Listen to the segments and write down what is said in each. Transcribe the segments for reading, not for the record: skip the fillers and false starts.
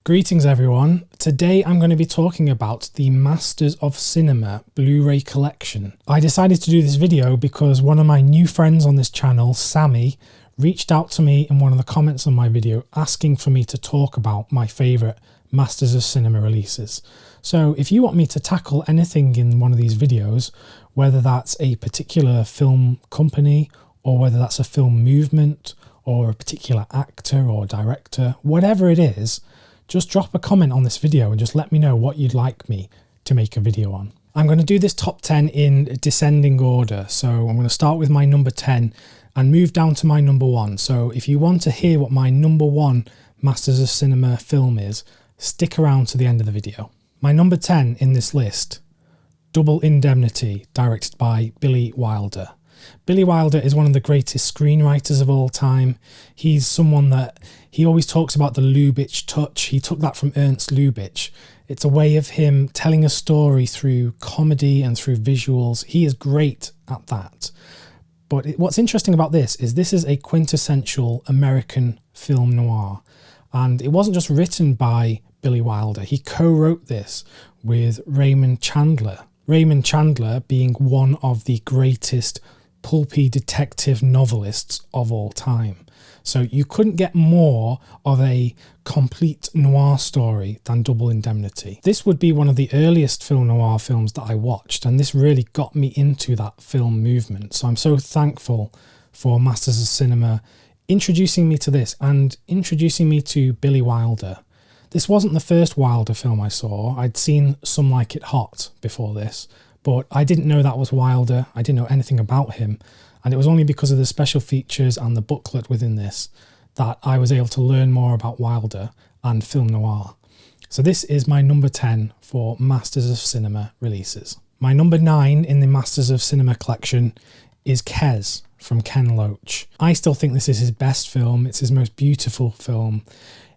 Greetings everyone. Today I'm going to be talking about the Masters of Cinema Blu-ray collection. I decided to do this video because one of my new friends on this channel, Sammy, reached out to me in one of the comments on my video asking for me to talk about my favourite Masters of Cinema releases. So if you want me to tackle anything in one of these videos, whether that's a particular film company or whether that's a film movement or a particular actor or director, whatever it is, just drop a comment on this video and just let me know what you'd like me to make a video on. I'm going to do this top 10 in descending order. So I'm going to start with my number 10 and move down to my number 1. So if you want to hear what my number 1 Masters of Cinema film is, stick around to the end of the video. My number 10 in this list, Double Indemnity, directed by Billy Wilder. Billy Wilder is one of the greatest screenwriters of all time. He's someone that he always talks about the Lubitsch touch. He took that from Ernst Lubitsch. It's a way of him telling a story through comedy and through visuals. He is great at that. But what's interesting about this is a quintessential American film noir. And it wasn't just written by Billy Wilder. He co-wrote this with Raymond Chandler. Raymond Chandler being one of the greatest pulpy detective novelists of all time. So you couldn't get more of a complete noir story than Double Indemnity. This would be one of the earliest film noir films that I watched, and this really got me into that film movement. So I'm so thankful for Masters of Cinema introducing me to this and introducing me to Billy Wilder. This wasn't the first Wilder film I saw. I'd seen Some Like It Hot before this, but I didn't know that was Wilder. I didn't know anything about him. And it was only because of the special features and the booklet within this that I was able to learn more about Wilder and film noir. So this is my number 10 for Masters of Cinema releases. My number 9 in the Masters of Cinema collection is Kes from Ken Loach. I still think this is his best film. It's his most beautiful film.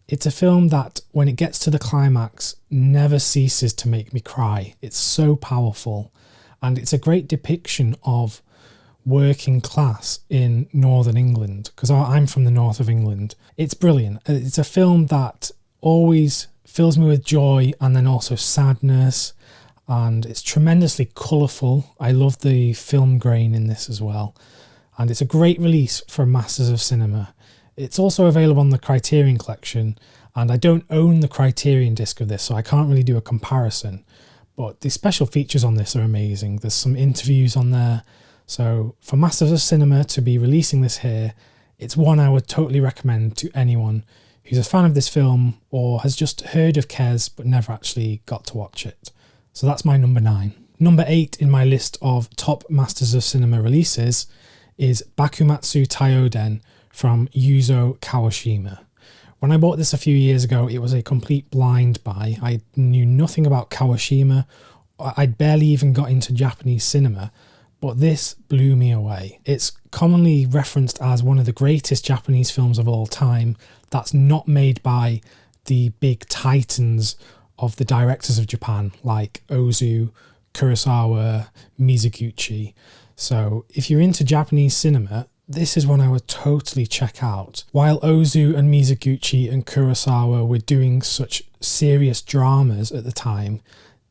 It's a film that, when it gets to the climax, never ceases to make me cry. It's so powerful. And it's a great depiction of working class in Northern England, because I'm from the north of England. It's brilliant. It's a film that always fills me with joy and then also sadness. And it's tremendously colourful. I love the film grain in this as well. And it's a great release for Masters of Cinema. It's also available on the Criterion collection, and I don't own the Criterion disc of this, so I can't really do a comparison. But the special features on this are amazing. There's some interviews on there. So for Masters of Cinema to be releasing this here, it's one I would totally recommend to anyone who's a fan of this film or has just heard of Kes but never actually got to watch it. So that's my number 9. Number 8 in my list of top Masters of Cinema releases is Bakumatsu Taioden from Yuzo Kawashima. When I bought this a few years ago, it was a complete blind buy. I knew nothing about Kawashima. I'd barely even got into Japanese cinema, but this blew me away. It's commonly referenced as one of the greatest Japanese films of all time that's not made by the big titans of the directors of Japan, like Ozu, Kurosawa, Mizoguchi. So if you're into Japanese cinema, this is one I would totally check out. While Ozu and Mizoguchi and Kurosawa were doing such serious dramas at the time,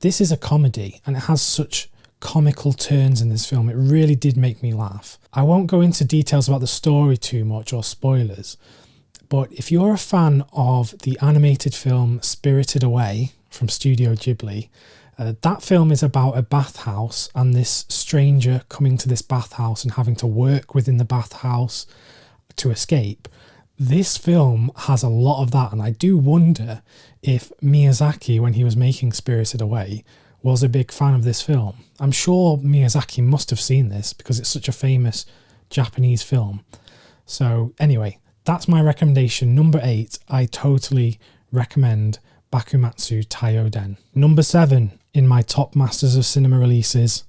this is a comedy and it has such comical turns in this film. It really did make me laugh. I won't go into details about the story too much or spoilers, but if you're a fan of the animated film Spirited Away from Studio Ghibli, that film is about a bathhouse and this stranger coming to this bathhouse and having to work within the bathhouse to escape. This film has a lot of that, and I do wonder if Miyazaki, when he was making Spirited Away, was a big fan of this film. I'm sure Miyazaki must have seen this because it's such a famous Japanese film. So anyway, that's my recommendation. Number 8, I totally recommend Bakumatsu Taioden. Number 7 in my top Masters of Cinema releases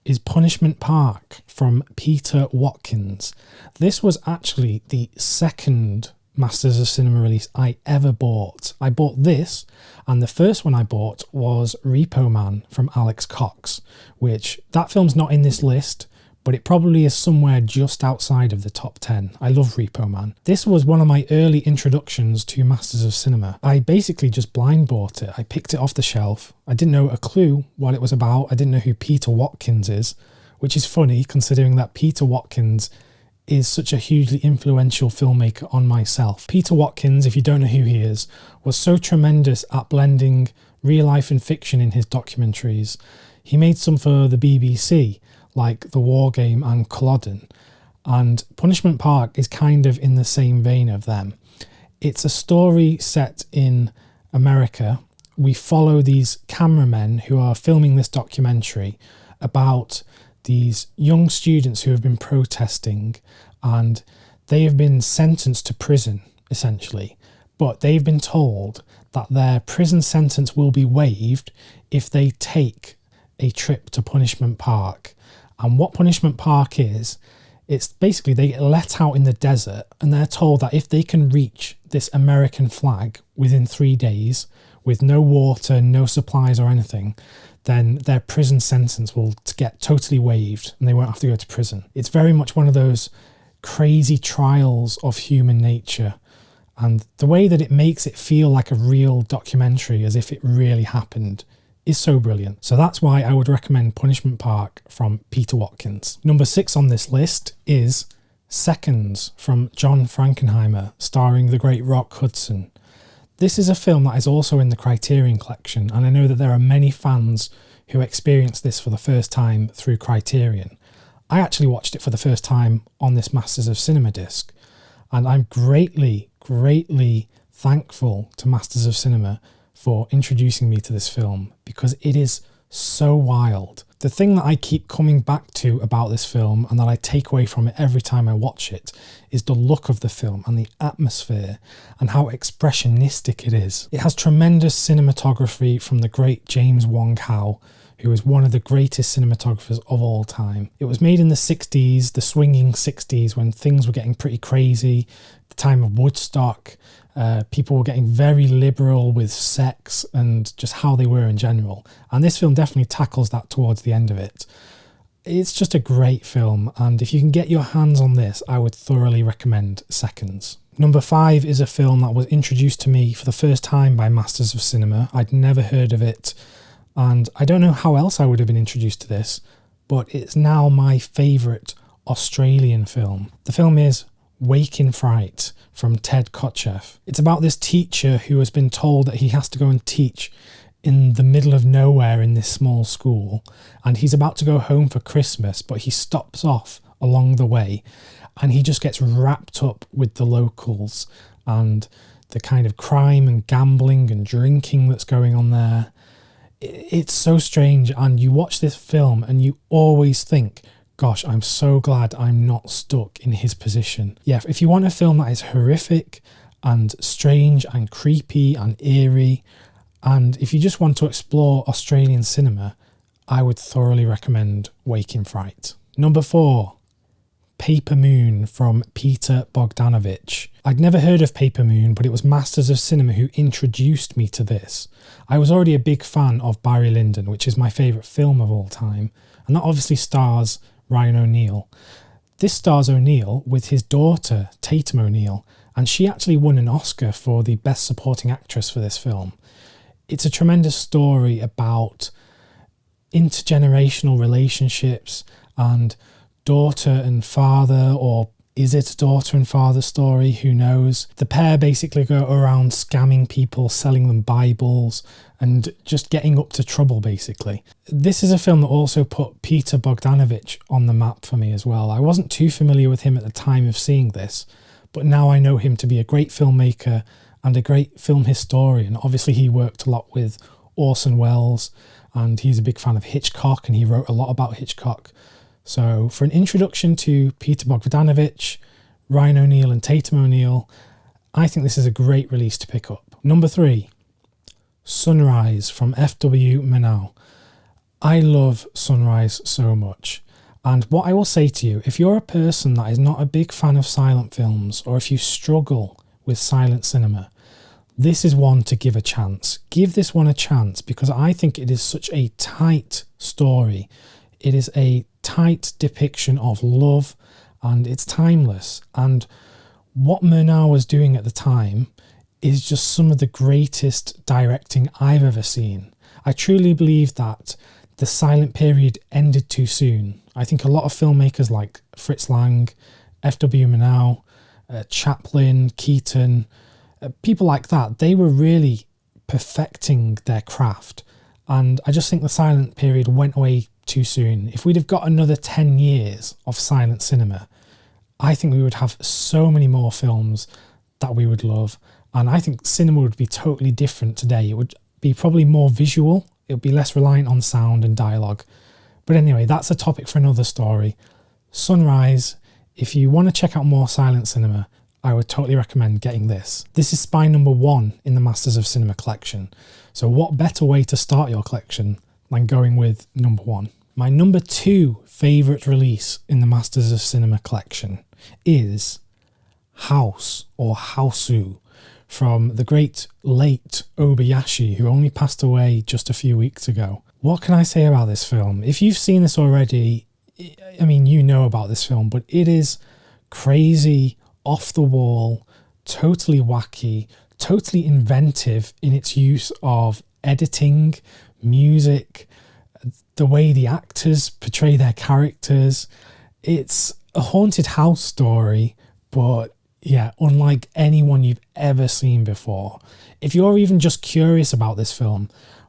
is Punishment Park from Peter Watkins. This was actually the second Masters of Cinema release I ever bought. I bought this, and the first one I bought was Repo Man from Alex Cox, which that film's not in this list, but it probably is somewhere just outside of the top 10. I love Repo Man. This was one of my early introductions to Masters of Cinema. I basically just blind bought it. I picked it off the shelf. I didn't know a clue what it was about. I didn't know who Peter Watkins is, which is funny considering that Peter Watkins is such a hugely influential filmmaker on myself. Peter Watkins, if you don't know who he is, was so tremendous at blending real life and fiction in his documentaries. He made some for the BBC, like The War Game and Culloden, and Punishment Park is kind of in the same vein of them. It's a story set in America. We follow these cameramen who are filming this documentary about these young students who have been protesting, and they have been sentenced to prison, essentially, but they've been told that their prison sentence will be waived if they take a trip to Punishment Park. And what Punishment Park is, it's basically they get let out in the desert and they're told that if they can reach this American flag within 3 days with no water, no supplies or anything, then their prison sentence will get totally waived and they won't have to go to prison. It's very much one of those crazy trials of human nature, and the way that it makes it feel like a real documentary as if it really happened is so brilliant. So that's why I would recommend Punishment Park from Peter Watkins. Number 6 on this list is Seconds from John Frankenheimer, starring the great Rock Hudson. This is a film that is also in the Criterion collection, and I know that there are many fans who experienced this for the first time through Criterion. I actually watched it for the first time on this Masters of Cinema disc, and I'm greatly thankful to Masters of Cinema for introducing me to this film, because it is so wild. The thing that I keep coming back to about this film and that I take away from it every time I watch it is the look of the film and the atmosphere and how expressionistic it is. It has tremendous cinematography from the great James Wong Howe, who is one of the greatest cinematographers of all time. It was made in the 60s, the swinging 60s, when things were getting pretty crazy, the time of Woodstock. People were getting very liberal with sex and just how they were in general. And this film definitely tackles that towards the end of it. It's just a great film, and if you can get your hands on this, I would thoroughly recommend Seconds. Number 5 is a film that was introduced to me for the first time by Masters of Cinema. I'd never heard of it, and I don't know how else I would have been introduced to this, but it's now my favourite Australian film. The film is Wake in Fright from Ted Kotcheff. It's about this teacher who has been told that he has to go and teach in the middle of nowhere in this small school, and he's about to go home for Christmas, but he stops off along the way and he just gets wrapped up with the locals and the kind of crime and gambling and drinking that's going on there. It's so strange, and you watch this film and you always think, gosh, I'm so glad I'm not stuck in his position. Yeah, if you want a film that is horrific and strange and creepy and eerie, and if you just want to explore Australian cinema, I would thoroughly recommend Wake in Fright. Number 4, Paper Moon from Peter Bogdanovich. I'd never heard of Paper Moon, but it was Masters of Cinema who introduced me to this. I was already a big fan of Barry Lyndon, which is my favourite film of all time, and that obviously stars Ryan O'Neill. This stars O'Neill with his daughter, Tatum O'Neill, and she actually won an Oscar for the Best Supporting Actress for this film. It's a tremendous story about intergenerational relationships and daughter and father, or is it a daughter and father story? Who knows? The pair basically go around scamming people, selling them Bibles, and just getting up to trouble, basically. This is a film that also put Peter Bogdanovich on the map for me as well. I wasn't too familiar with him at the time of seeing this, but now I know him to be a great filmmaker and a great film historian. Obviously, he worked a lot with Orson Welles, and he's a big fan of Hitchcock, and he wrote a lot about Hitchcock. So for an introduction to Peter Bogdanovich, Ryan O'Neill and Tatum O'Neill, I think this is a great release to pick up. Number 3, Sunrise from F.W. Murnau. I love Sunrise so much. And what I will say to you, if you're a person that is not a big fan of silent films, or if you struggle with silent cinema, this is one to give a chance. Give this one a chance, because I think it is such a tight story. It is a tight depiction of love, and it's timeless. And what Murnau was doing at the time is just some of the greatest directing I've ever seen. I truly believe that the silent period ended too soon. I think a lot of filmmakers like Fritz Lang, F.W. Murnau, Chaplin, Keaton, people like that, they were really perfecting their craft. And I just think the silent period went away too soon. If we'd have got another 10 years of silent cinema, I think we would have so many more films that we would love. And I think cinema would be totally different today. It would be probably more visual. It would be less reliant on sound and dialogue. But anyway, that's a topic for another story. Sunrise, if you want to check out more silent cinema, I would totally recommend getting this. This is spine number 1 in the Masters of Cinema collection. So what better way to start your collection than going with number 1? My number 2 favourite release in the Masters of Cinema collection is House, or Hausu, from the great late Obayashi, who only passed away just a few weeks ago. What can I say about this film? If you've seen this already, I mean, you know about this film, but it is crazy, off the wall, totally wacky, totally inventive in its use of editing, music, the way the actors portray their characters. It's a haunted house story, but yeah, unlike anyone you've ever seen before. If you're even just curious about this film,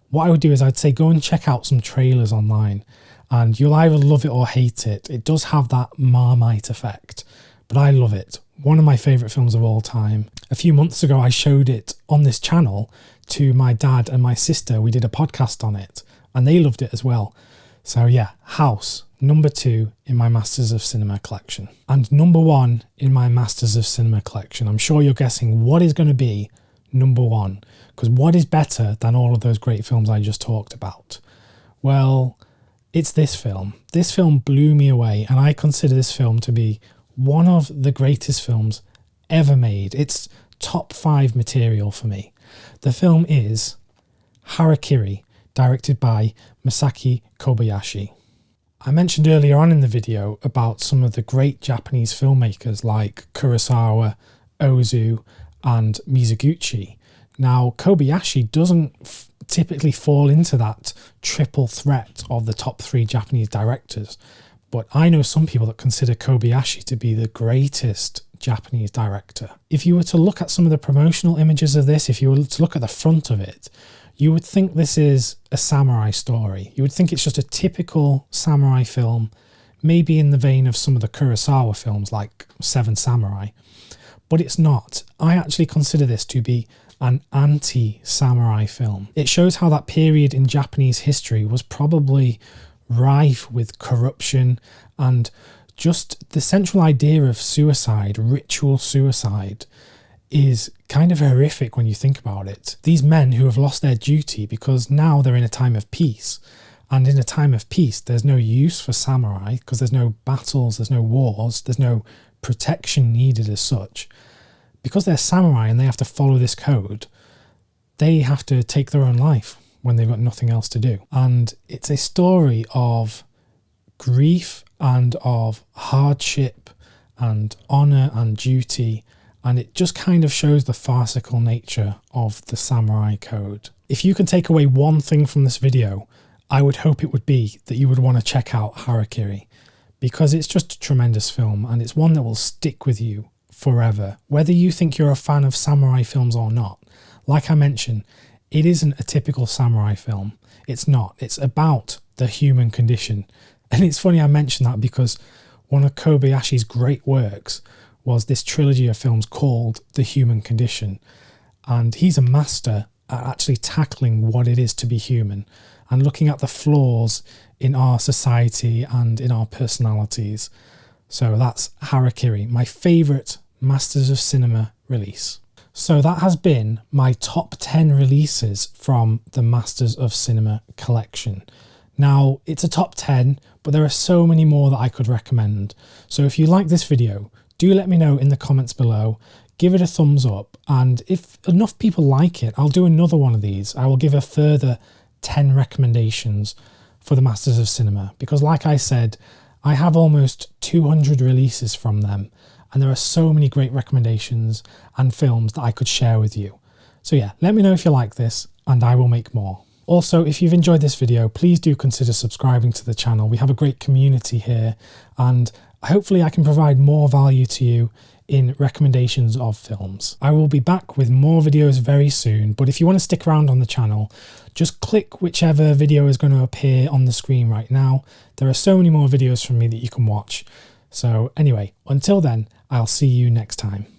what I would do is I'd say go and check out some trailers online, and you'll either love it or hate it. It does have that Marmite effect, but I love it. One of my favourite films of all time. A few months ago, I showed it on this channel to my dad and my sister. We did a podcast on it, and they loved it as well. So yeah, House, number 2 in my Masters of Cinema collection. And number 1 in my Masters of Cinema collection. I'm sure you're guessing what is going to be number 1, because what is better than all of those great films I just talked about? Well, it's this film. This film blew me away, and I consider this film to be one of the greatest films ever made. It's top 5 material for me. The film is Harakiri, directed by Masaki Kobayashi. I mentioned earlier on in the video about some of the great Japanese filmmakers like Kurosawa, Ozu, and Mizoguchi. Now, Kobayashi doesn't typically fall into that triple threat of the top 3 Japanese directors, but I know some people that consider Kobayashi to be the greatest Japanese director. If you were to look at some of the promotional images of this, if you were to look at the front of it, you would think this is a samurai story. You would think it's just a typical samurai film, maybe in the vein of some of the Kurosawa films like Seven Samurai. But it's not. I actually consider this to be an anti-samurai film. It shows how that period in Japanese history was probably rife with corruption, and just the central idea of suicide, ritual suicide, is kind of horrific when you think about it. These men who have lost their duty because now they're in a time of peace, and in a time of peace there's no use for samurai because there's no battles, there's no wars, there's no protection needed as such. Because they're samurai and they have to follow this code, they have to take their own life when they've got nothing else to do. And it's a story of grief and of hardship and honour and duty, and it just kind of shows the farcical nature of the samurai code. If you can take away one thing from this video, I would hope it would be that you would want to check out Harakiri, because it's just a tremendous film, and it's one that will stick with you forever. Whether you think you're a fan of samurai films or not, like I mentioned, it isn't a typical samurai film. It's not. It's about the human condition. And it's funny I mention that because one of Kobayashi's great works was this trilogy of films called The Human Condition. And he's a master at actually tackling what it is to be human and looking at the flaws in our society and in our personalities. So that's Harakiri, my favourite Masters of Cinema release. So that has been my top 10 releases from the Masters of Cinema collection. Now, it's a top 10, but there are so many more that I could recommend. So if you like this video, do let me know in the comments below. Give it a thumbs up, and if enough people like it, I'll do another one of these. I will give a further 10 recommendations for the Masters of Cinema, because like I said, I have almost 200 releases from them, and there are so many great recommendations and films that I could share with you. So yeah, let me know if you like this, and I will make more. Also, if you've enjoyed this video, please do consider subscribing to the channel. We have a great community here, and hopefully I can provide more value to you in recommendations of films. I will be back with more videos very soon, but if you want to stick around on the channel, just click whichever video is going to appear on the screen right now. There are so many more videos from me that you can watch. So anyway, until then, I'll see you next time.